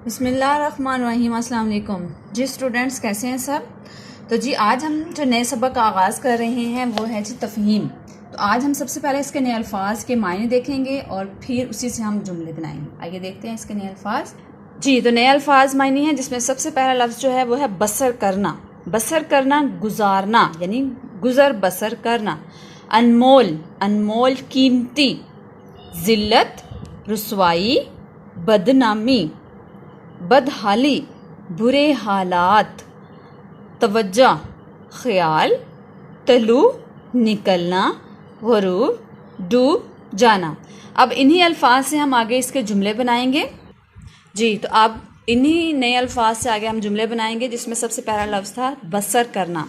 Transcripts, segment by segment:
बिस्मिल्लाहिर्रहमानिर्रहीम। अस्सलाम वालेकुम जी स्टूडेंट्स, कैसे हैं सब। तो जी आज हम जो नए सबक का आगाज़ कर रहे हैं वो है जी तफ़हीम। तो आज हम सबसे पहले इसके नए अल्फाज के मायने देखेंगे और फिर उसी से हम जुमले बनाएंगे। आइए देखते हैं इसके नए अल्फाज। जी तो नए अल्फाज मायने हैं, जिसमें सबसे पहला लफ्ज़ जो है वो है बसर करना। बसर करना गुजारना यानी गुज़र बसर करना। अनमोल, अनमोल कीमती। ज़िल्लत रुसवाई बदनामी। बदहाली बुरे हालात। तवज्जो ख्याल। तलू निकलना। गुरूब डूब जाना। अब इन्हीं अल्फाज से हम आगे इसके जुमले बनाएंगे। जी तो अब इन्हीं नए अल्फाज से आगे हम जुमले बनाएंगे, जिसमें सबसे पहला लफ्ज़ था बसर करना।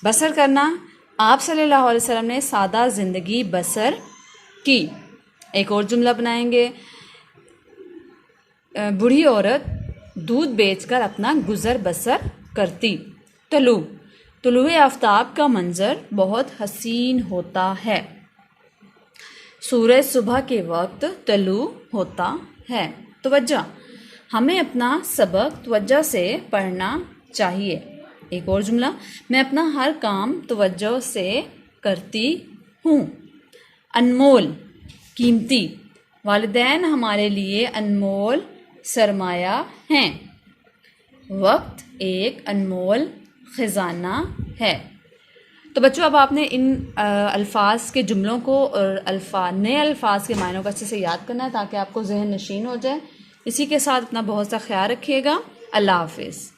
बसर करना, आप सल्लल्लाहु अलैहि वसल्लम ने सादा ज़िंदगी बसर की। एक और जुमला बनाएंगे, बूढ़ी औरत दूध बेचकर अपना गुज़र बसर करती। तलू, तुलुए आफ्ताब का मंज़र बहुत हसीन होता है। सूरज सुबह के वक्त तलू होता है। तवज्जो, हमें अपना सबक तवज्जो से पढ़ना चाहिए। एक और जुमला, मैं अपना हर काम तवज्जो से करती हूँ। अनमोल कीमती, वालिदैन हमारे लिए अनमोल सरमाया हैं। वक्त एक अनमोल ख़जाना है। तो बच्चों, अब आपने इन अल्फाज के जुमलों को और नए अल्फाज के मायनों को अच्छे से याद करना है, ताकि आपको ज़हन नशीन हो जाए। इसी के साथ अपना बहुत सा ख्याल रखिएगा। अल्लाह हाफ़िज़।